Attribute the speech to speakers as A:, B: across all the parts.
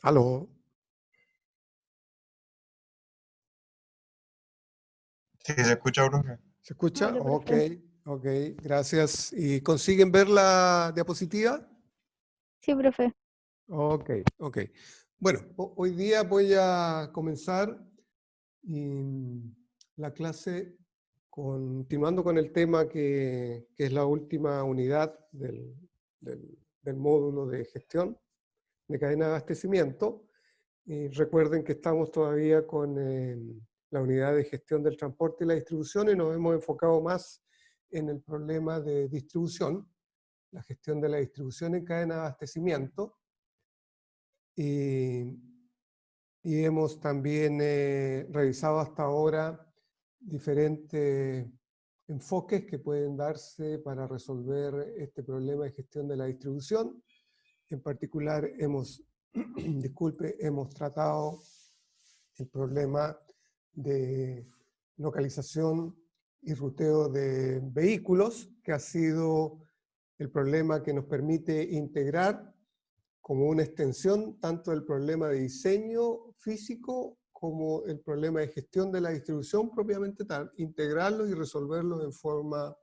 A: Aló,
B: Sí, se escucha, profe.
A: ¿se escucha?
C: Hola,
A: Ok,
C: profe.
A: ok, gracias. ¿Y consiguen ver la diapositiva?
C: Sí, profe.
A: Ok, ok. Bueno, hoy día voy a comenzar la clase continuando con el tema que es la última unidad del módulo de gestión de cadena de abastecimiento. Y recuerden que estamos todavía con la unidad de gestión del transporte y la distribución y nos hemos enfocado más en el problema de distribución, la gestión de la distribución en cadena de abastecimiento. Y hemos también revisado hasta ahora diferentes enfoques que pueden darse para resolver este problema de gestión de la distribución. En particular hemos tratado el problema de localización y ruteo de vehículos, que ha sido el problema que nos permite integrar como una extensión tanto del problema de diseño físico como el problema de gestión de la distribución propiamente tal, integrarlos y resolverlos en forma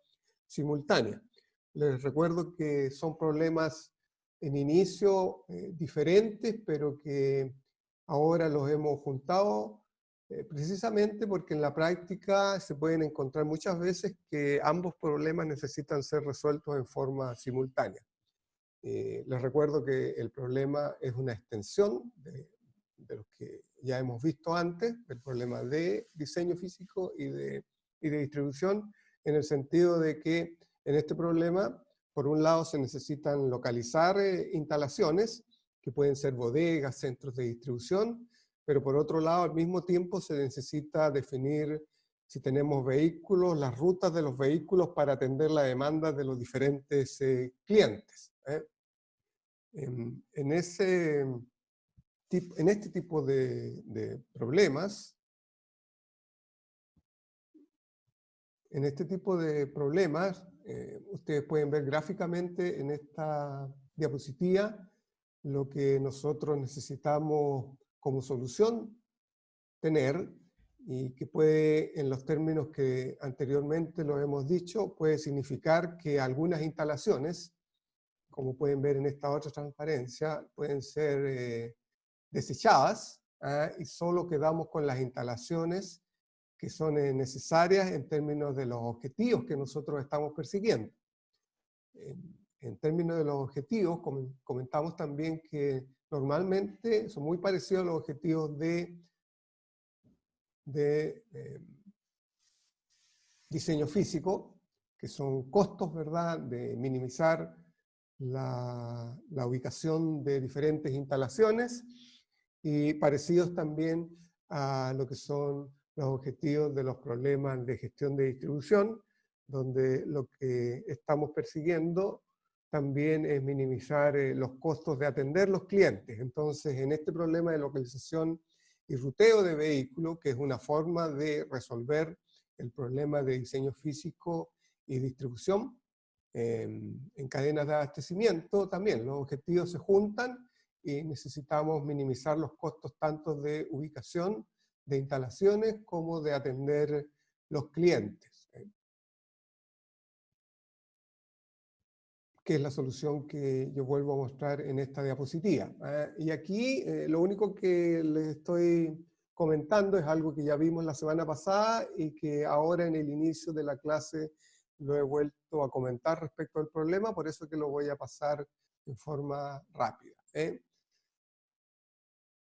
A: simultánea. Les recuerdo que son problemas en inicio diferentes, pero que ahora los hemos juntado precisamente porque en la práctica se pueden encontrar muchas veces que ambos problemas necesitan ser resueltos en forma simultánea. Les recuerdo que el problema es una extensión de los que ya hemos visto antes, del problema de diseño físico y de distribución, en el sentido de que en este problema, por un lado se necesitan localizar instalaciones, que pueden ser bodegas, centros de distribución, pero por otro lado al mismo tiempo se necesita definir si tenemos vehículos, las rutas de los vehículos para atender la demanda de los diferentes clientes. En este tipo de problemas, ustedes pueden ver gráficamente en esta diapositiva lo que nosotros necesitamos como solución tener, y que puede, en los términos que anteriormente lo hemos dicho, puede significar que algunas instalaciones, como pueden ver en esta otra transparencia, pueden ser desechadas, y solo quedamos con las instalaciones que son necesarias en términos de los objetivos que nosotros estamos persiguiendo. En términos de los objetivos, comentamos también que normalmente son muy parecidos a los objetivos de diseño físico, que son costos, ¿verdad?, de minimizar la ubicación de diferentes instalaciones, y parecidos también a lo que son los objetivos de los problemas de gestión de distribución, donde lo que estamos persiguiendo también es minimizar los costos de atender los clientes. Entonces, en este problema de localización y ruteo de vehículos, que es una forma de resolver el problema de diseño físico y distribución, en cadenas de abastecimiento también los objetivos se juntan y necesitamos minimizar los costos tanto de ubicación, de instalaciones, como de atender los clientes, que es la solución que yo vuelvo a mostrar en esta diapositiva. Y aquí lo único que les estoy comentando es algo que ya vimos la semana pasada y que ahora en el inicio de la clase lo he vuelto a comentar respecto al problema, por eso que lo voy a pasar en forma rápida.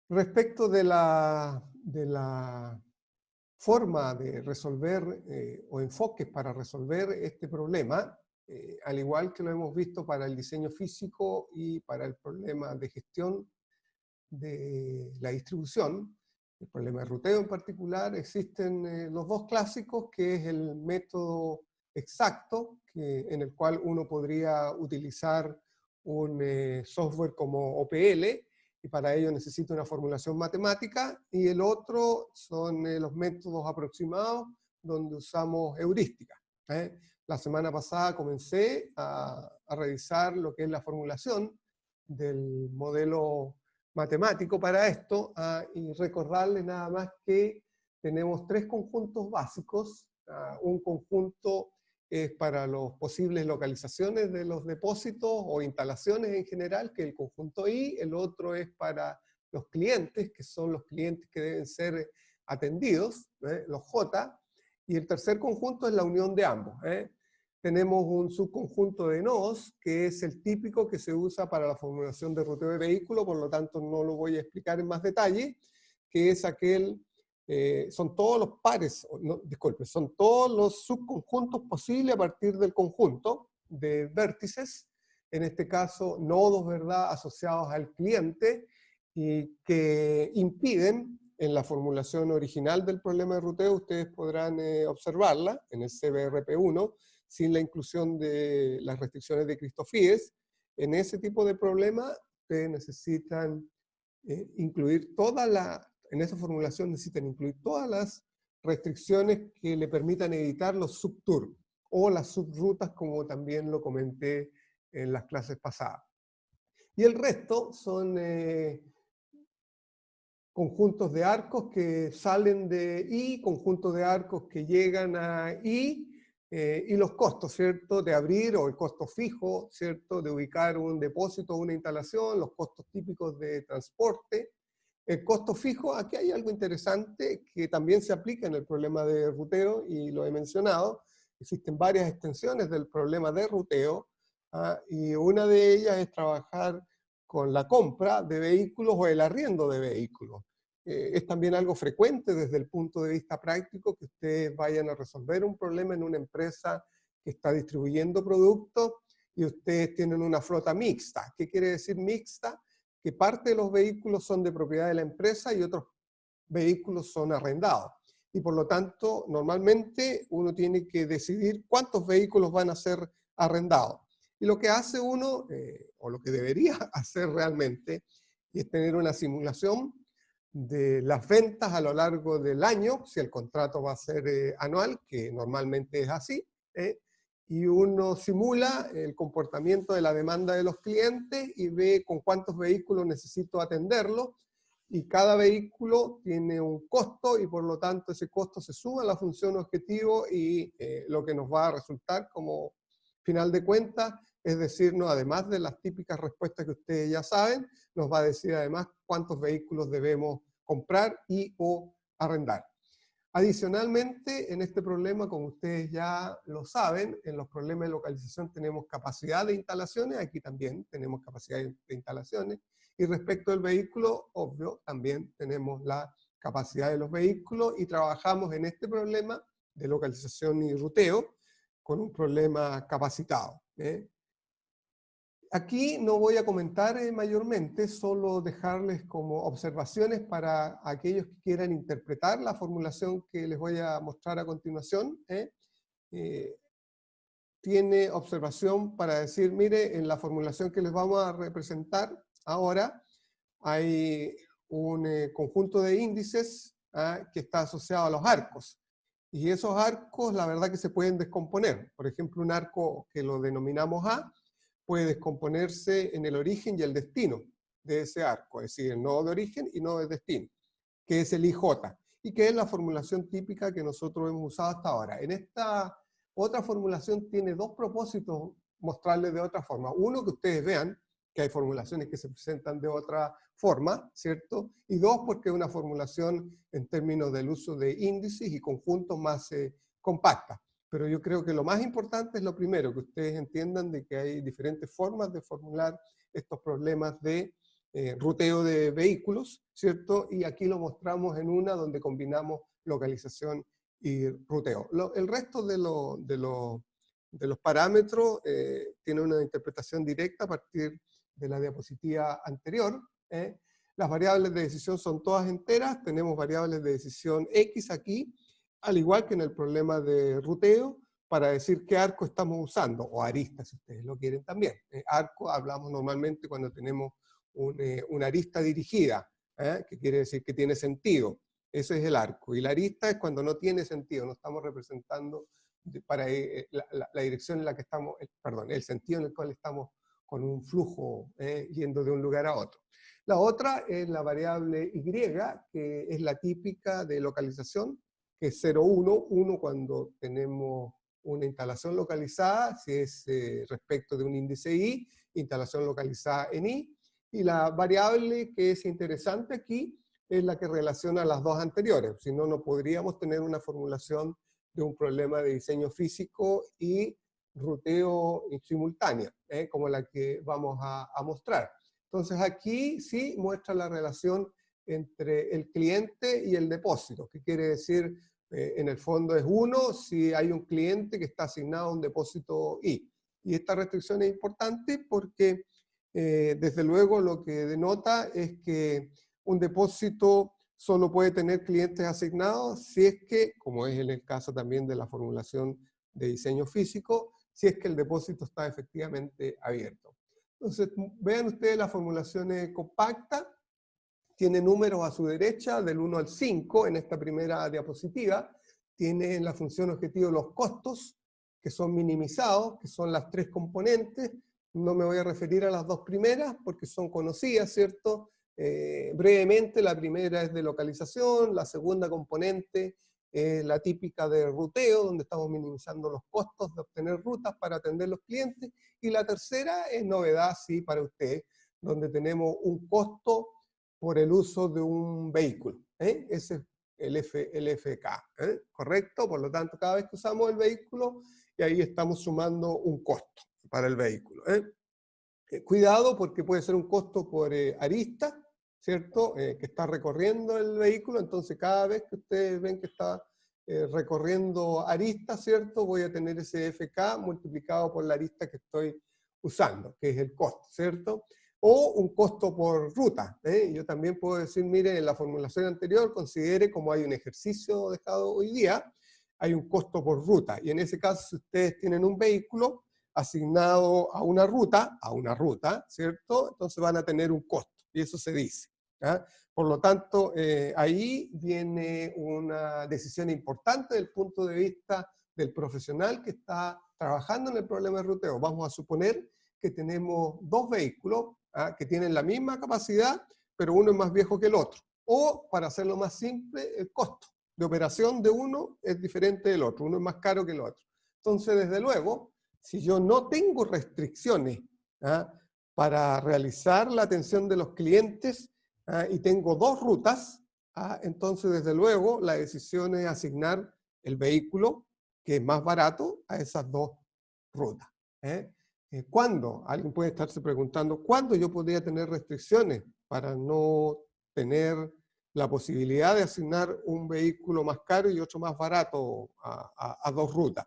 A: Respecto de la forma de resolver o enfoques para resolver este problema, al igual que lo hemos visto para el diseño físico y para el problema de gestión de la distribución, el problema de ruteo en particular, existen los dos clásicos, que es el método exacto, en el cual uno podría utilizar un software como OPL, y para ello necesita una formulación matemática, y el otro son los métodos aproximados, donde usamos heurística. La semana pasada comencé a revisar lo que es la formulación del modelo matemático para esto, y recordarles nada más que tenemos tres conjuntos básicos. Un conjunto es para las posibles localizaciones de los depósitos o instalaciones en general, que es el conjunto I. El otro es para los clientes, que son los clientes que deben ser atendidos, los J. Y el tercer conjunto es la unión de ambos. Tenemos un subconjunto de nodos, que es el típico que se usa para la formulación de ruteo de vehículo, por lo tanto no lo voy a explicar en más detalle, que es aquel, son todos los pares, no, disculpe, son todos los subconjuntos posibles a partir del conjunto de vértices, en este caso nodos, ¿verdad?, asociados al cliente, y que impiden, en la formulación original del problema de ruteo, ustedes podrán observarla en el CBRP1, sin la inclusión de las restricciones de Christofides. En ese tipo de problema, ustedes necesitan incluir en esa formulación necesitan incluir todas las restricciones que le permitan evitar los subtours o las subrutas, como también lo comenté en las clases pasadas. Y el resto son conjuntos de arcos que salen de I, conjuntos de arcos que llegan a I, y los costos, ¿cierto?, de abrir, o el costo fijo, ¿cierto?, de ubicar un depósito o una instalación, los costos típicos de transporte. El costo fijo, aquí hay algo interesante que también se aplica en el problema de ruteo, y lo he mencionado. Existen varias extensiones del problema de ruteo, y una de ellas es trabajar con la compra de vehículos o el arriendo de vehículos. Es también algo frecuente desde el punto de vista práctico que ustedes vayan a resolver un problema en una empresa que está distribuyendo productos y ustedes tienen una flota mixta. ¿Qué quiere decir mixta? Que parte de los vehículos son de propiedad de la empresa y otros vehículos son arrendados. Y por lo tanto, normalmente uno tiene que decidir cuántos vehículos van a ser arrendados. Y lo que hace uno, o lo que debería hacer realmente, es tener una simulación de las ventas a lo largo del año, si el contrato va a ser anual, que normalmente es así, y uno simula el comportamiento de la demanda de los clientes y ve con cuántos vehículos necesito atenderlo, y cada vehículo tiene un costo y por lo tanto ese costo se suma a la función objetivo y lo que nos va a resultar como final de cuentas es decirnos, además de las típicas respuestas que ustedes ya saben, nos va a decir además cuántos vehículos debemos comprar y o arrendar. Adicionalmente, en este problema, como ustedes ya lo saben, en los problemas de localización tenemos capacidad de instalaciones, aquí también tenemos capacidad de instalaciones, y respecto al vehículo, obvio, también tenemos la capacidad de los vehículos y trabajamos en este problema de localización y ruteo con un problema capacitado. Aquí no voy a comentar mayormente, solo dejarles como observaciones para aquellos que quieran interpretar la formulación que les voy a mostrar a continuación. Tiene observación para decir, mire, en la formulación que les vamos a representar ahora, hay un conjunto de índices que está asociado a los arcos. Y esos arcos, la verdad que se pueden descomponer. Por ejemplo, un arco que lo denominamos A, puede descomponerse en el origen y el destino de ese arco, es decir, el nodo de origen y nodo de destino, que es el IJ, y que es la formulación típica que nosotros hemos usado hasta ahora. En esta otra formulación tiene dos propósitos mostrarles de otra forma. Uno, que ustedes vean que hay formulaciones que se presentan de otra forma, ¿cierto? Y dos, porque es una formulación en términos del uso de índices y conjuntos más compacta. Pero yo creo que lo más importante es lo primero, que ustedes entiendan de que hay diferentes formas de formular estos problemas de ruteo de vehículos, ¿cierto? Y aquí lo mostramos en una donde combinamos localización y ruteo. El resto de los parámetros tiene una interpretación directa a partir de la diapositiva anterior. Las variables de decisión son todas enteras, tenemos variables de decisión X aquí, al igual que en el problema de ruteo, para decir qué arco estamos usando, o arista si ustedes lo quieren también. Arco hablamos normalmente cuando tenemos una arista dirigida, que quiere decir que tiene sentido. Ese es el arco. Y la arista es cuando no tiene sentido, no estamos representando para la dirección en la que estamos, perdón, el sentido en el cual estamos con un flujo yendo de un lugar a otro. La otra es la variable Y, que es la típica de localización, que es 0, 1, 1 cuando tenemos una instalación localizada, si es respecto de un índice I, instalación localizada en I, y la variable que es interesante aquí es la que relaciona las dos anteriores, si no, no podríamos tener una formulación de un problema de diseño físico y ruteo simultáneo, como la que vamos a mostrar. Entonces aquí sí muestra la relación entre el cliente y el depósito, que quiere decir, en el fondo es 1 si hay un cliente que está asignado a un depósito I. Y esta restricción es importante porque desde luego lo que denota es que un depósito solo puede tener clientes asignados si es que, como es en el caso también de la formulación de diseño físico, si es que el depósito está efectivamente abierto. Entonces, vean ustedes la formulación compacta, tiene números a su derecha del 1 al 5 en esta primera diapositiva, tiene en la función objetivo los costos, que son minimizados, que son las 3 componentes. No me voy a referir a las 2 primeras porque son conocidas, ¿cierto? Brevemente, la primera es de localización, la segunda componente es la típica de ruteo, donde estamos minimizando los costos de obtener rutas para atender los clientes, y la tercera es novedad, sí, para usted, donde tenemos un costo por el uso de un vehículo. Ese es el FK, ¿correcto? Por lo tanto, cada vez que usamos el vehículo, y ahí estamos sumando un costo para el vehículo. Cuidado porque puede ser un costo por arista, ¿cierto? Que está recorriendo el vehículo, entonces cada vez que ustedes ven que está recorriendo arista, ¿cierto? Voy a tener ese FK multiplicado por la arista que estoy usando, que es el costo, ¿cierto? O un costo por ruta. Yo también puedo decir, mire, en la formulación anterior, considere como hay un ejercicio dejado hoy día, hay un costo por ruta. Y en ese caso, si ustedes tienen un vehículo asignado a una ruta, ¿cierto? Entonces van a tener un costo, y eso se dice. ¿Ya? Por lo tanto, ahí viene una decisión importante desde el punto de vista del profesional que está trabajando en el problema de ruteo. Vamos a suponer que tenemos dos vehículos que tienen la misma capacidad, pero uno es más viejo que el otro. O, para hacerlo más simple, el costo de operación de uno es diferente del otro. Uno es más caro que el otro. Entonces, desde luego, si yo no tengo restricciones para realizar la atención de los clientes y tengo dos rutas, entonces desde luego la decisión es asignar el vehículo que es más barato a esas dos rutas. ¿Cuándo? Alguien puede estarse preguntando, ¿cuándo yo podría tener restricciones para no tener la posibilidad de asignar un vehículo más caro y otro más barato a dos rutas?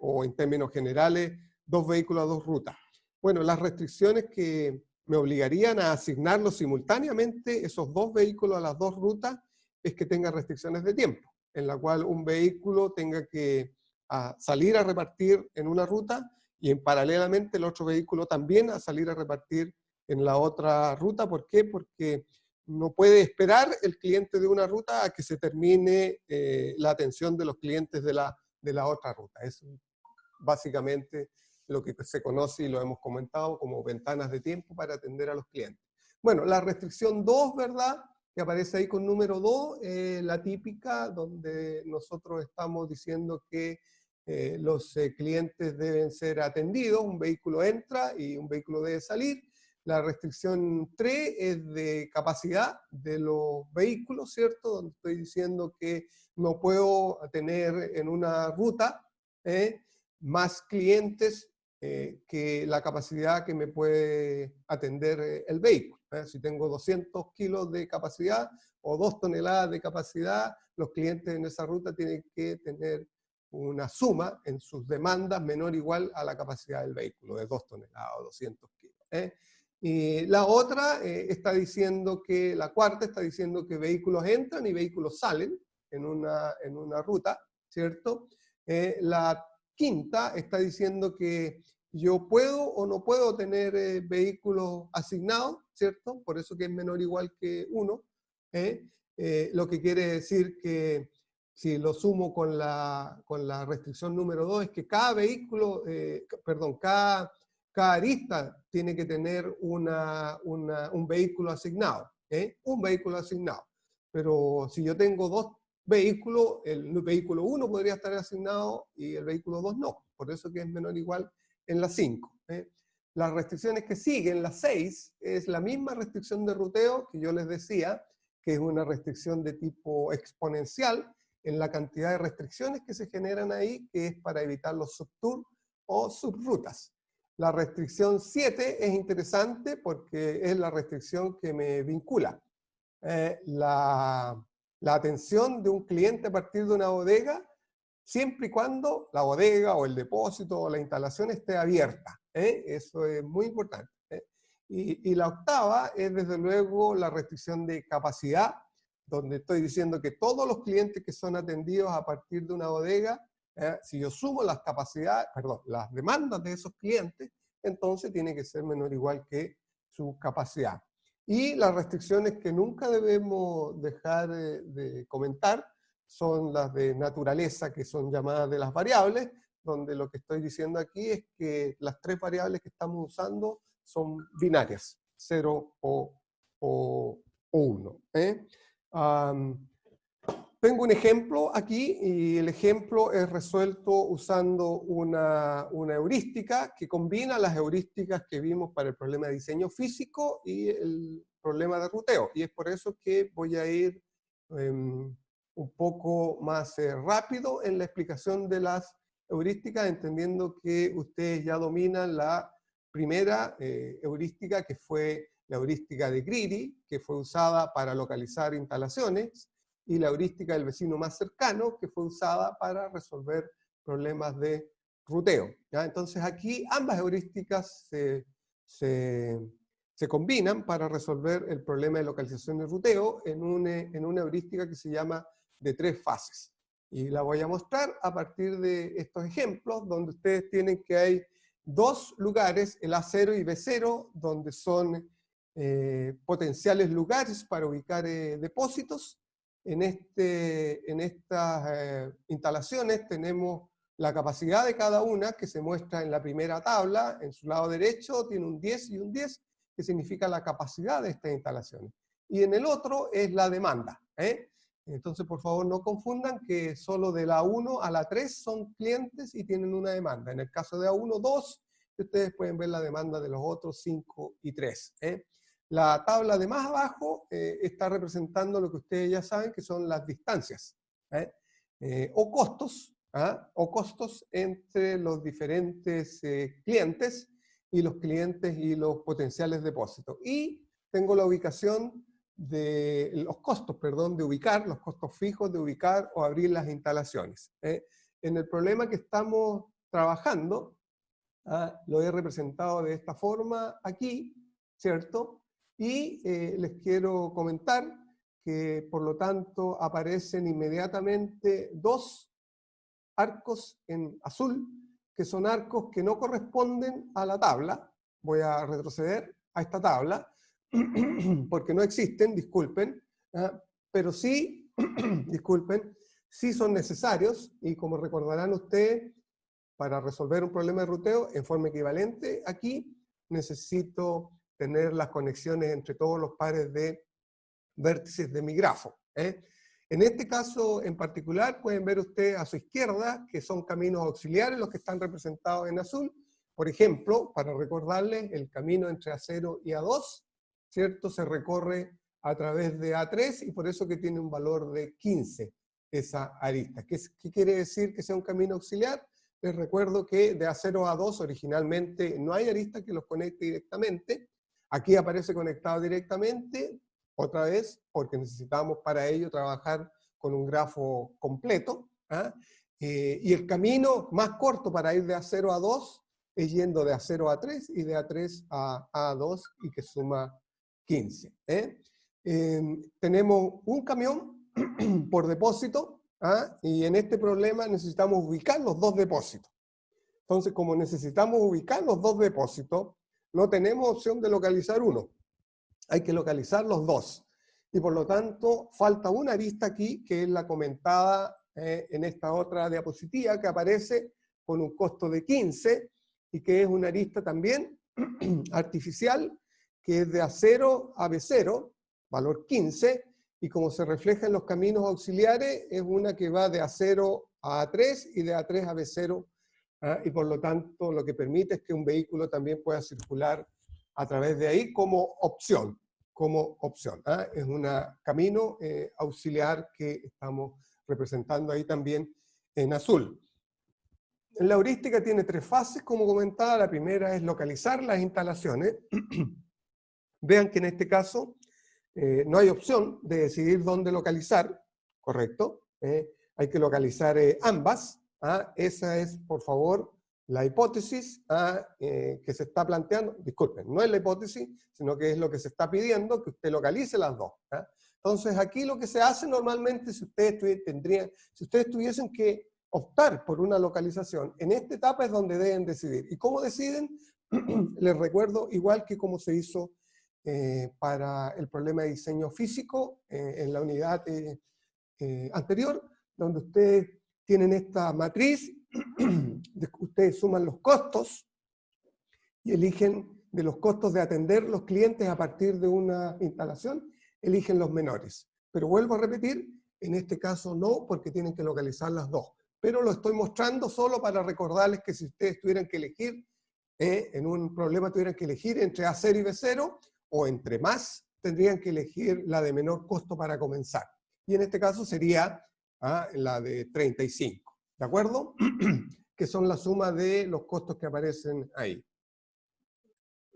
A: O en términos generales, dos vehículos a dos rutas. Bueno, las restricciones que me obligarían a asignarlos simultáneamente, esos dos vehículos a las dos rutas, es que tenga restricciones de tiempo, en la cual un vehículo tenga que salir a repartir en una ruta y en paralelamente el otro vehículo también a salir a repartir en la otra ruta. ¿Por qué? Porque no puede esperar el cliente de una ruta a que se termine la atención de los clientes de la otra ruta. Es básicamente lo que se conoce y lo hemos comentado como ventanas de tiempo para atender a los clientes. Bueno, la restricción 2, ¿verdad? Que aparece ahí con número 2, la típica, donde nosotros estamos diciendo que los clientes deben ser atendidos, un vehículo entra y un vehículo debe salir. La restricción 3 es de capacidad de los vehículos, ¿cierto? Donde estoy diciendo que no puedo tener en una ruta más clientes que la capacidad que me puede atender el vehículo. Si tengo 200 kilos de capacidad o 2 toneladas de capacidad, los clientes en esa ruta tienen que tener una suma en sus demandas menor o igual a la capacidad del vehículo, de 2 toneladas o 200 kilos. Y la otra está diciendo que, la cuarta está diciendo que vehículos entran y vehículos salen en una ruta, ¿cierto? La quinta está diciendo que yo puedo o no puedo tener vehículos asignados, ¿cierto? Por eso que es menor o igual que 1. Lo que quiere decir que si lo sumo con la restricción número 2 es que cada vehículo, cada cada arista tiene que tener un vehículo asignado, un vehículo asignado. Pero si yo tengo dos vehículos, el vehículo 1 podría estar asignado y el vehículo 2 no. Por eso que es menor o igual en la 5. Las restricciones que siguen, la 6, es la misma restricción de ruteo que yo les decía, que es una restricción de tipo exponencial en la cantidad de restricciones que se generan ahí, que es para evitar los subtours o subrutas. La restricción 7 es interesante porque es la restricción que me vincula la atención de un cliente a partir de una bodega, siempre y cuando la bodega o el depósito o la instalación esté abierta. Eso es muy importante. Y la octava es desde luego la restricción de capacidad, donde estoy diciendo que todos los clientes que son atendidos a partir de una bodega, si yo sumo las capacidades, perdón, las demandas de esos clientes, entonces tiene que ser menor o igual que su capacidad. Y las restricciones que nunca debemos dejar de comentar son las de naturaleza, que son llamadas de las variables, donde lo que estoy diciendo aquí es que las tres variables que estamos usando son binarias, 0 o 1. Tengo un ejemplo aquí y el ejemplo es resuelto usando una heurística que combina las heurísticas que vimos para el problema de diseño físico y el problema de ruteo. Y es por eso que voy a ir un poco más rápido en la explicación de las heurísticas, entendiendo que ustedes ya dominan la primera heurística, que fue la heurística de Greedy, que fue usada para localizar instalaciones, y la heurística del vecino más cercano, que fue usada para resolver problemas de ruteo. ¿Ya? Entonces aquí ambas heurísticas se combinan para resolver el problema de localización de ruteo en una heurística que se llama de 3 fases. Y la voy a mostrar a partir de estos ejemplos, donde ustedes tienen que hay dos lugares, el A0 y B0, donde son potenciales lugares para ubicar depósitos. En estas instalaciones tenemos la capacidad de cada una, que se muestra en la primera tabla. En su lado derecho tiene un 10 y un 10, que significa la capacidad de estas instalaciones. Y en el otro es la demanda. Entonces, por favor, no confundan que solo de la 1 a la 3 son clientes y tienen una demanda. En el caso de A1, 2, ustedes pueden ver la demanda de los otros 5 y 3. La tabla de más abajo está representando lo que ustedes ya saben, que son las distancias o costos entre los diferentes clientes y los clientes y los potenciales depósitos. Y tengo la ubicación de los costos, perdón, de ubicar, los costos fijos de ubicar o abrir las instalaciones. En el problema que estamos trabajando, lo he representado de esta forma aquí, ¿cierto? Y les quiero comentar que, por lo tanto, aparecen inmediatamente dos arcos en azul, que son arcos que no corresponden a la tabla. Voy a retroceder a esta tabla, porque no existen, disculpen, pero sí, disculpen, sí son necesarios, y como recordarán ustedes, para resolver un problema de ruteo en forma equivalente, aquí necesito tener las conexiones entre todos los pares de vértices de mi grafo. En este caso en particular pueden ver ustedes a su izquierda que son caminos auxiliares los que están representados en azul. Por ejemplo, para recordarles, el camino entre A0 y A2, ¿cierto? Se recorre a través de A3 y por eso que tiene un valor de 15 esa arista. ¿Qué quiere decir que sea un camino auxiliar? Les recuerdo que de A0 a A2 originalmente no hay arista que los conecte directamente. Aquí aparece conectado directamente, otra vez, porque necesitamos para ello trabajar con un grafo completo. Y el camino más corto para ir de A0 a A2 es yendo de A0 a A3 y de A3 a A2 y que suma 15. Tenemos un camión por depósito, y en este problema necesitamos ubicar los dos depósitos. Entonces, como necesitamos ubicar los dos depósitos, no tenemos opción de localizar uno. Hay que localizar los dos. Y por lo tanto, falta una arista aquí, que es la comentada en esta otra diapositiva, que aparece con un costo de 15, y que es una arista también artificial, que es de A0 a B0, valor 15, y como se refleja en los caminos auxiliares, es una que va de A0 a A3 y de A3 a B0, y por lo tanto lo que permite es que un vehículo también pueda circular a través de ahí como opción. Es un camino auxiliar que estamos representando ahí también en azul. La heurística tiene 3 fases, como comentaba. La primera es localizar las instalaciones. Vean que en este caso no hay opción de decidir dónde localizar, ¿correcto? Hay que localizar ambas. Esa es, por favor, la hipótesis que se está planteando. Disculpen, no es la hipótesis, sino que es lo que se está pidiendo, que usted localice las dos. Entonces, aquí lo que se hace normalmente, si ustedes tuviesen que optar por una localización, en esta etapa es donde deben decidir. ¿Y cómo deciden? Les recuerdo, igual que como se hizo para el problema de diseño físico en la unidad anterior, donde ustedes tienen esta matriz, ustedes suman los costos y eligen de los costos de atender los clientes a partir de una instalación, eligen los menores. Pero vuelvo a repetir, en este caso no, porque tienen que localizar las dos. Pero lo estoy mostrando solo para recordarles que si ustedes tuvieran que elegir, en un problema tuvieran que elegir entre A0 y B0, o entre más, tendrían que elegir la de menor costo para comenzar. Y en este caso sería la de 35, ¿de acuerdo? Que son la suma de los costos que aparecen ahí.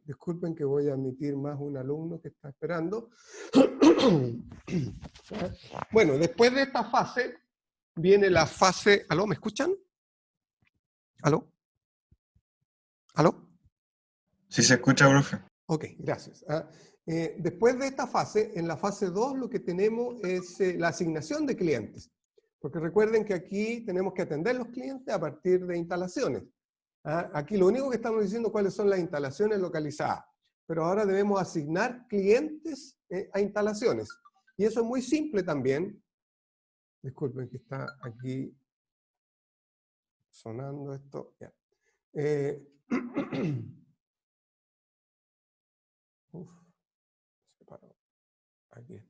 A: Disculpen que voy a admitir más un alumno que está esperando. Bueno, después de esta fase, viene la fase... ¿Aló? ¿Me escuchan? ¿Aló? ¿Aló?
B: Sí se escucha, profe.
A: Ok, gracias. Después de esta fase, en la fase 2 lo que tenemos es la asignación de clientes. Porque recuerden que aquí tenemos que atender los clientes a partir de instalaciones. Aquí lo único que estamos diciendo es cuáles son las instalaciones localizadas. Pero ahora debemos asignar clientes a instalaciones. Y eso es muy simple también. Disculpen que está aquí sonando esto. Ya. Se paró. Aquí está.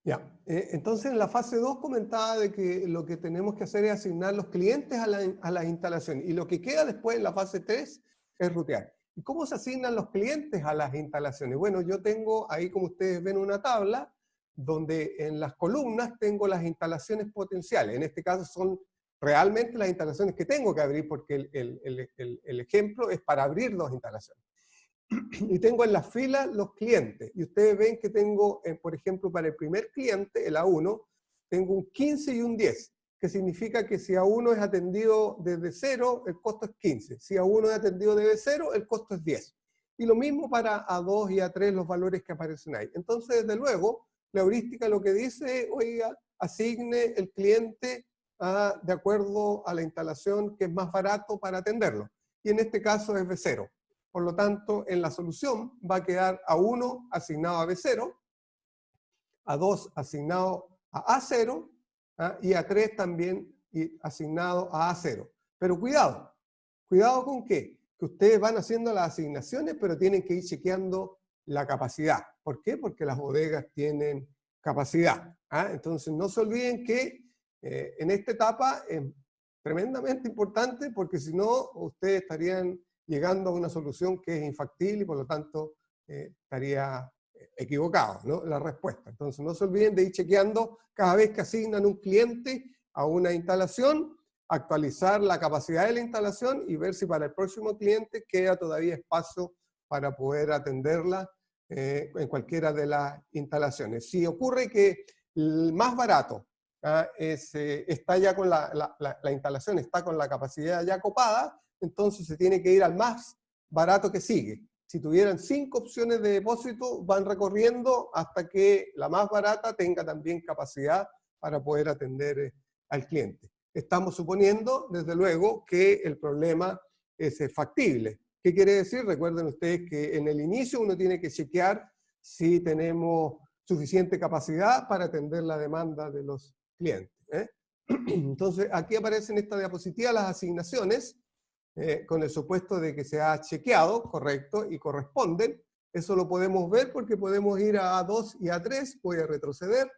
A: Ya, entonces en la fase 2 comentaba de que lo que tenemos que hacer es asignar los clientes a las instalaciones. Y lo que queda después en la fase 3 es rutear. ¿Y cómo se asignan los clientes a las instalaciones? Bueno, yo tengo ahí, como ustedes ven, una tabla donde en las columnas tengo las instalaciones potenciales. En este caso son realmente las instalaciones que tengo que abrir, porque el ejemplo es para abrir 2 instalaciones. Y tengo en la fila los clientes. Y ustedes ven que tengo, por ejemplo, para el primer cliente, el A1, tengo un 15 y un 10, que significa que si A1 es atendido desde 0, el costo es 15. Si A1 es atendido desde 0, el costo es 10. Y lo mismo para A2 y A3, los valores que aparecen ahí. Entonces, desde luego, la heurística lo que dice, oiga, asigne el cliente de acuerdo a la instalación que es más barato para atenderlo. Y en este caso es B0. Por lo tanto, en la solución va a quedar A1 asignado a B0, A2 asignado a A0, y A3 también asignado a A0. Pero cuidado, ¿cuidado con qué? Que ustedes van haciendo las asignaciones, pero tienen que ir chequeando la capacidad. ¿Por qué? Porque las bodegas tienen capacidad. Entonces, no se olviden que en esta etapa es tremendamente importante, porque si no, ustedes estarían llegando a una solución que es infactible y por lo tanto estaría equivocado, ¿no? La respuesta. Entonces no se olviden de ir chequeando cada vez que asignan un cliente a una instalación, actualizar la capacidad de la instalación y ver si para el próximo cliente queda todavía espacio para poder atenderla en cualquiera de las instalaciones. Si ocurre que el más barato está ya con la instalación, está con la capacidad ya copada, entonces se tiene que ir al más barato que sigue. Si tuvieran 5 opciones de depósito, van recorriendo hasta que la más barata tenga también capacidad para poder atender al cliente. Estamos suponiendo, desde luego, que el problema es factible. ¿Qué quiere decir? Recuerden ustedes que en el inicio uno tiene que chequear si tenemos suficiente capacidad para atender la demanda de los clientes. Entonces, aquí aparecen en esta diapositiva las asignaciones, con el supuesto de que se ha chequeado, correcto, y corresponden. Eso lo podemos ver porque podemos ir a A2 y A3, voy a retroceder,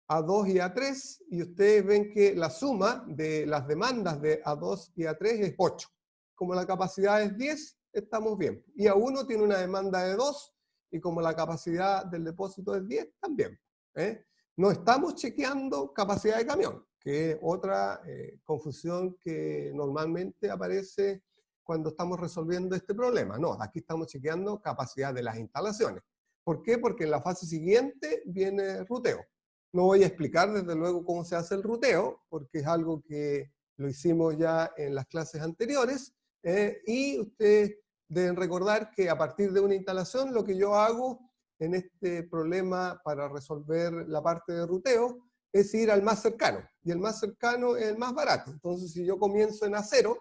A: A2 y A3, y ustedes ven que la suma de las demandas de A2 y A3 es 8. Como la capacidad es 10, estamos bien. Y A1 tiene una demanda de 2, y como la capacidad del depósito es 10, también. No estamos chequeando capacidad de camión, que es otra confusión que normalmente aparece cuando estamos resolviendo este problema. No, aquí estamos chequeando capacidad de las instalaciones. ¿Por qué? Porque en la fase siguiente viene ruteo. No voy a explicar desde luego cómo se hace el ruteo, porque es algo que lo hicimos ya en las clases anteriores, y ustedes deben recordar que a partir de una instalación lo que yo hago en este problema para resolver la parte de ruteo es ir al más cercano, y el más cercano es el más barato. Entonces, si yo comienzo en A0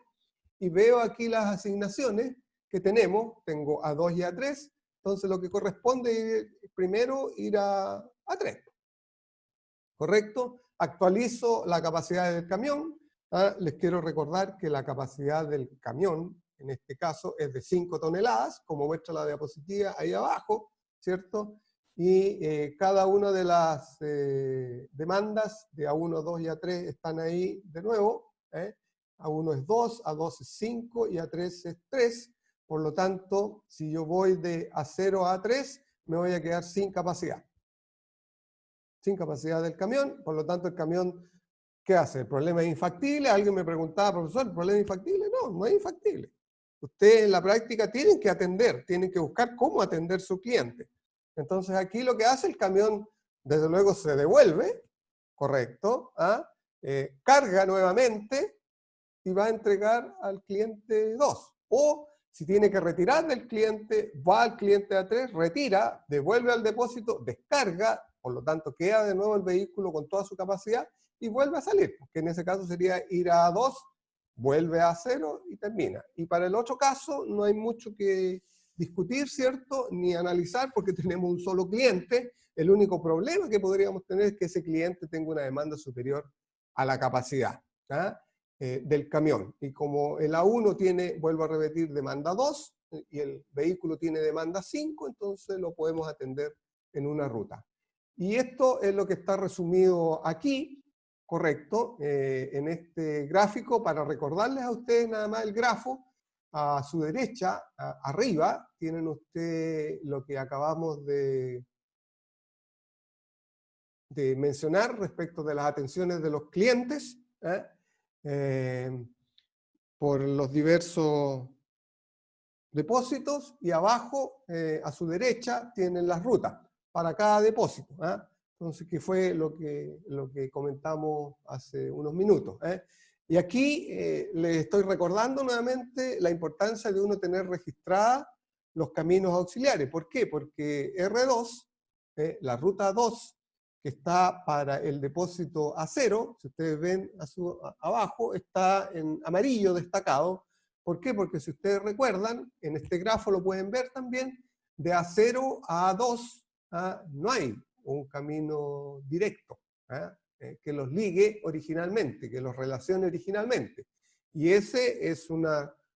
A: y veo aquí las asignaciones que tenemos, tengo A2 y A3, entonces lo que corresponde es primero ir a A3. ¿Correcto? Actualizo la capacidad del camión. Les quiero recordar que la capacidad del camión, en este caso, es de 5 toneladas, como muestra la diapositiva ahí abajo, ¿cierto? Y cada una de las demandas de A1, 2 y A3 están ahí de nuevo. A1 es 2, A2 es 5 y A3 es 3. Por lo tanto, si yo voy de A0 a A3, me voy a quedar sin capacidad. Sin capacidad del camión, por lo tanto el camión, ¿qué hace? ¿El problema es infactible? Alguien me preguntaba, profesor, ¿el problema es infactible? No, no es infactible. Ustedes en la práctica tienen que atender, tienen que buscar cómo atender a su cliente. Entonces aquí lo que hace el camión, desde luego se devuelve, correcto, carga nuevamente y va a entregar al cliente 2. O si tiene que retirar del cliente, va al cliente A3, retira, devuelve al depósito, descarga, por lo tanto queda de nuevo el vehículo con toda su capacidad y vuelve a salir, que en ese caso sería ir a A2, vuelve a A0 y termina. Y para el otro caso no hay mucho que discutir, ¿cierto? Ni analizar porque tenemos un solo cliente. El único problema que podríamos tener es que ese cliente tenga una demanda superior a la capacidad del camión. Y como el A1 tiene, vuelvo a repetir, demanda 2 y el vehículo tiene demanda 5, entonces lo podemos atender en una ruta. Y esto es lo que está resumido aquí, correcto, en este gráfico, para recordarles a ustedes nada más el grafo. A su derecha, arriba, tienen ustedes lo que acabamos de mencionar respecto de las atenciones de los clientes, por los diversos depósitos, y abajo, a su derecha, tienen las rutas para cada depósito. Entonces, que fue lo que comentamos hace unos minutos. Y aquí les estoy recordando nuevamente la importancia de uno tener registradas los caminos auxiliares. ¿Por qué? Porque R2, la ruta 2, que está para el depósito A0, si ustedes ven abajo, está en amarillo destacado. ¿Por qué? Porque si ustedes recuerdan, en este grafo lo pueden ver también, de A0 a A2 no hay un camino directo que los ligue originalmente, que los relacione originalmente. Y ese es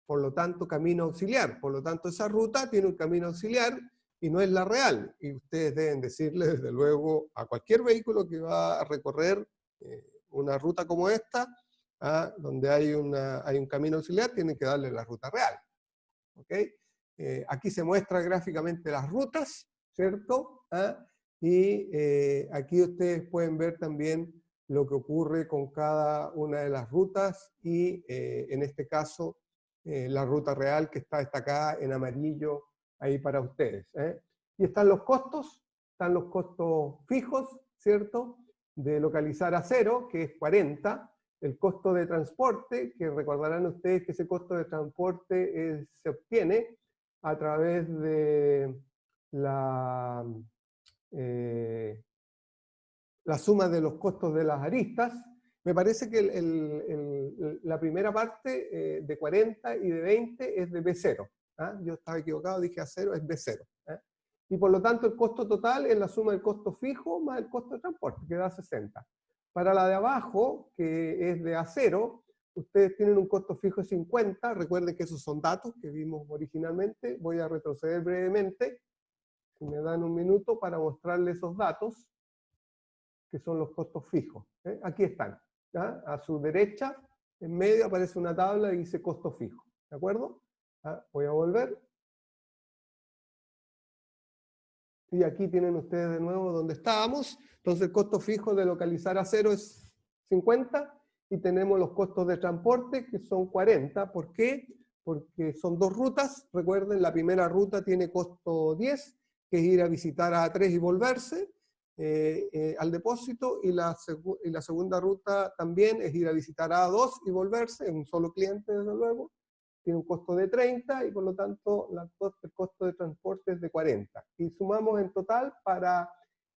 A: por lo tanto, camino auxiliar. Por lo tanto, esa ruta tiene un camino auxiliar y no es la real. Y ustedes deben decirle, desde luego, a cualquier vehículo que va a recorrer una ruta como esta, donde hay un camino auxiliar, tienen que darle la ruta real. ¿Okay? Aquí se muestra gráficamente las rutas, ¿cierto? Y aquí ustedes pueden ver también lo que ocurre con cada una de las rutas y en este caso la ruta real que está destacada en amarillo ahí para ustedes. Y están los costos fijos, ¿cierto? De localizar A0, que es 40, el costo de transporte, que recordarán ustedes que ese costo de transporte se obtiene a través de la suma de los costos de las aristas, Me parece que la primera parte de 40 y de 20 es de B0. ¿Ah? Yo estaba equivocado, dije A0, es B0. ¿Ah? Y por lo tanto el costo total es la suma del costo fijo más el costo de transporte, que da 60. Para la de abajo, que es de A0, ustedes tienen un costo fijo de 50. Recuerden que esos son datos que vimos originalmente. Voy a retroceder brevemente, si me dan un minuto, para mostrarles esos datos, que son los costos fijos. Aquí están. ¿Ya? A su derecha, en medio, aparece una tabla y dice costo fijo. ¿De acuerdo? Voy a volver. Y aquí tienen ustedes de nuevo donde estábamos. Entonces el costo fijo de localizar A0 es 50 y tenemos los costos de transporte que son 40. ¿Por qué? Porque son dos rutas. Recuerden, la primera ruta tiene costo 10, que es ir a visitar a A3 y volverse al depósito, y la segunda ruta también es ir a visitar a A2 y volverse, en un solo cliente desde luego. Tiene un costo de 30 y por lo tanto el costo de transporte es de 40. Y sumamos en total para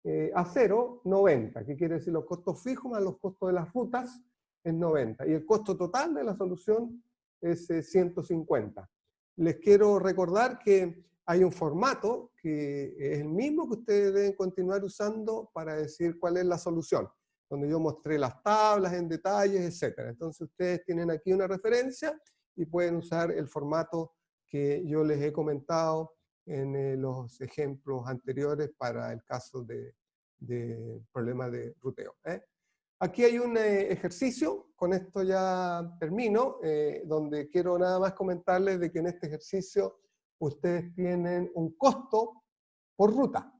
A: A0, 90, que quiere decir los costos fijos más los costos de las rutas es 90. Y el costo total de la solución es 150. Les quiero recordar que hay un formato que es el mismo que ustedes deben continuar usando para decir cuál es la solución, donde yo mostré las tablas en detalles, etc. Entonces ustedes tienen aquí una referencia y pueden usar el formato que yo les he comentado en los ejemplos anteriores para el caso de problemas de ruteo. Aquí hay un ejercicio, con esto ya termino, donde quiero nada más comentarles de que en este ejercicio ustedes tienen un costo por ruta.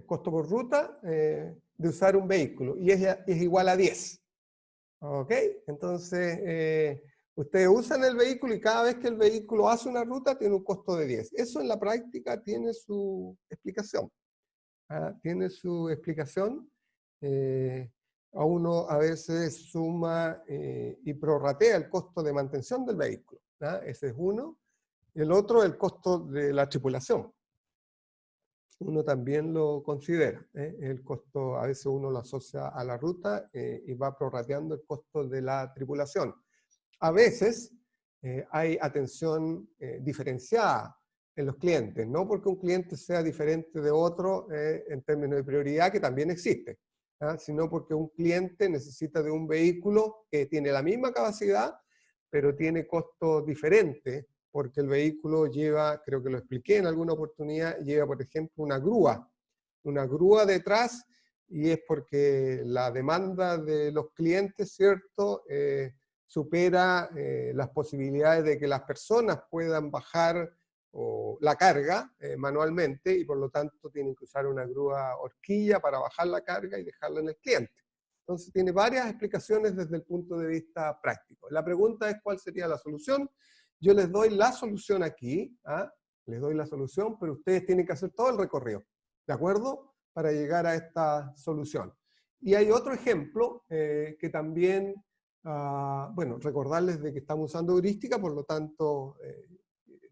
A: Costo por ruta de usar un vehículo, y es igual a 10. ¿Ok? Entonces, ustedes usan el vehículo y cada vez que el vehículo hace una ruta tiene un costo de 10. Eso en la práctica tiene su explicación. Tiene su explicación. A uno a veces suma y prorratea el costo de mantención del vehículo. Ese es uno. Y el otro, el costo de la tripulación. Uno también lo considera. El costo, a veces uno lo asocia a la ruta y va prorrateando el costo de la tripulación. A veces hay atención diferenciada en los clientes, no porque un cliente sea diferente de otro en términos de prioridad, que también existe, sino porque un cliente necesita de un vehículo que tiene la misma capacidad, pero tiene costos diferentes, porque el vehículo lleva, creo que lo expliqué en alguna oportunidad, lleva, por ejemplo, una grúa detrás, y es porque la demanda de los clientes, ¿cierto?, supera las posibilidades de que las personas puedan bajar la carga manualmente, y por lo tanto tienen que usar una grúa horquilla para bajar la carga y dejarla en el cliente. Entonces tiene varias explicaciones desde el punto de vista práctico. La pregunta es cuál sería la solución. Yo les doy la solución aquí, les doy la solución, pero ustedes tienen que hacer todo el recorrido, ¿de acuerdo?, para llegar a esta solución. Y hay otro ejemplo que también, bueno, recordarles de que estamos usando heurística, por lo tanto,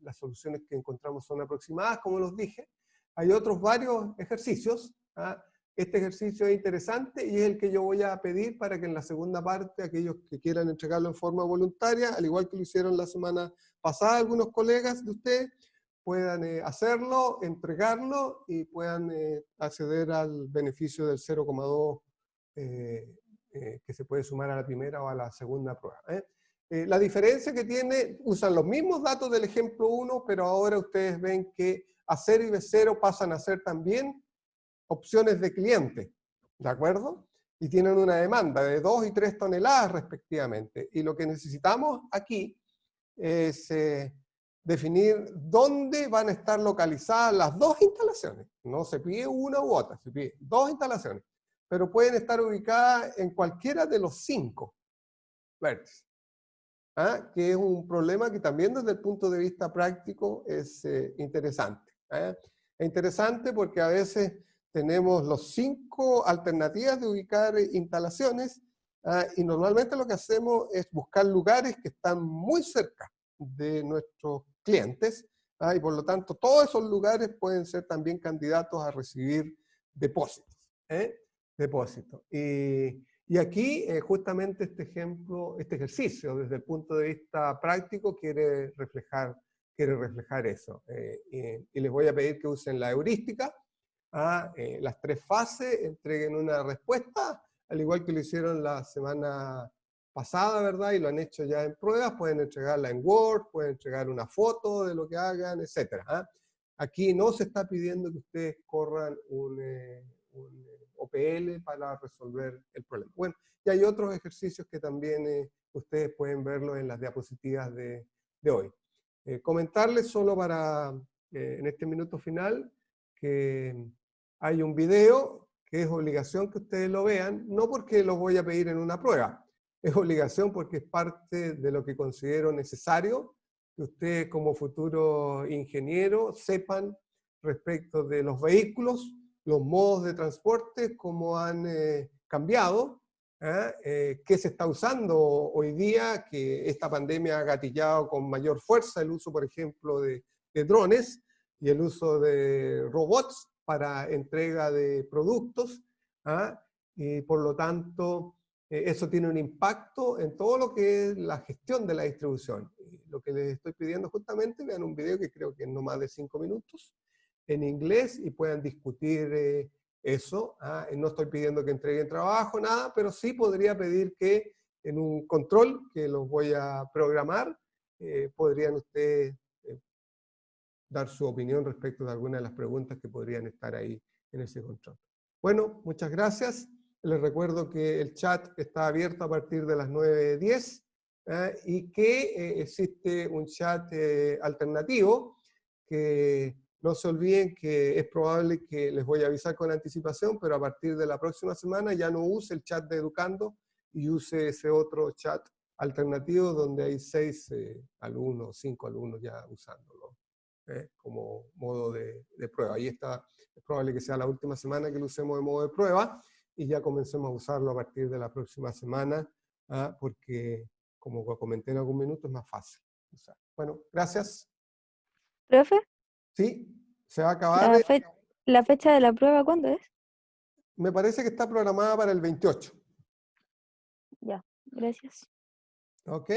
A: las soluciones que encontramos son aproximadas, como los dije. Hay otros varios ejercicios. Este ejercicio es interesante y es el que yo voy a pedir para que en la segunda parte, aquellos que quieran entregarlo en forma voluntaria, al igual que lo hicieron la semana pasada algunos colegas de ustedes, puedan hacerlo, entregarlo y puedan acceder al beneficio del 0,2 que se puede sumar a la primera o a la segunda prueba. La diferencia que tiene, usan los mismos datos del ejemplo 1, pero ahora ustedes ven que A0 y B0 pasan a ser también opciones de cliente, ¿de acuerdo? Y tienen una demanda de 2 y 3 toneladas respectivamente. Y lo que necesitamos aquí es definir dónde van a estar localizadas las dos instalaciones. No se pide una u otra, se pide dos instalaciones. Pero pueden estar ubicadas en cualquiera de los 5 vértices. Que es un problema que también desde el punto de vista práctico es interesante. Es interesante porque a veces tenemos los 5 alternativas de ubicar instalaciones y normalmente lo que hacemos es buscar lugares que están muy cerca de nuestros clientes y por lo tanto todos esos lugares pueden ser también candidatos a recibir depósitos. depósito. Y aquí justamente este ejemplo, este ejercicio desde el punto de vista práctico quiere reflejar eso. Y les voy a pedir que usen la heurística, las 3 fases, entreguen una respuesta, al igual que lo hicieron la semana pasada, ¿verdad? Y lo han hecho ya en pruebas, pueden entregarla en Word, pueden entregar una foto de lo que hagan, etc. Aquí no se está pidiendo que ustedes corran un OPL para resolver el problema. Bueno, y hay otros ejercicios que también ustedes pueden verlo en las diapositivas de hoy. Comentarles solo para, en este minuto final, que hay un video que es obligación que ustedes lo vean, no porque lo voy a pedir en una prueba, es obligación porque es parte de lo que considero necesario que ustedes como futuro ingeniero sepan respecto de los vehículos, los modos de transporte, cómo han cambiado, qué se está usando hoy día, que esta pandemia ha gatillado con mayor fuerza el uso, por ejemplo, de drones y el uso de robots para entrega de productos, y por lo tanto eso tiene un impacto en todo lo que es la gestión de la distribución. Lo que les estoy pidiendo justamente, vean un video que creo que es no más de 5 minutos, en inglés, y puedan discutir eso. No estoy pidiendo que entreguen trabajo, nada, pero sí podría pedir que en un control que los voy a programar, podrían ustedes dar su opinión respecto de algunas de las preguntas que podrían estar ahí en ese control. Bueno, muchas gracias. Les recuerdo que el chat está abierto a partir de las 9:10 y que existe un chat alternativo, que no se olviden que es probable que les voy a avisar con anticipación, pero a partir de la próxima semana ya no use el chat de Educando y use ese otro chat alternativo donde hay 6 alumnos, 5 alumnos ya usándolo como modo de prueba. Ahí está, es probable que sea la última semana que lo usemos de modo de prueba y ya comencemos a usarlo a partir de la próxima semana, porque como comenté en algún minuto es más fácil usar. Bueno, gracias.
C: Profe,
A: Sí, se va a acabar.
C: ¿la fecha de la prueba cuándo es?
A: Me parece que está programada para el 28.
C: Ya, gracias.
A: Ok.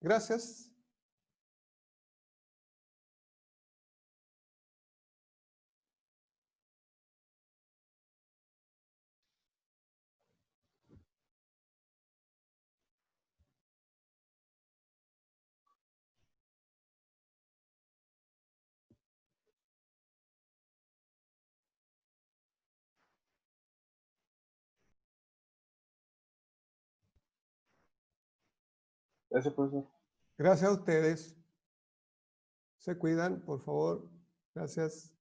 A: Gracias.
B: Gracias, profesor.
A: Gracias a ustedes. Se cuidan, por favor. Gracias.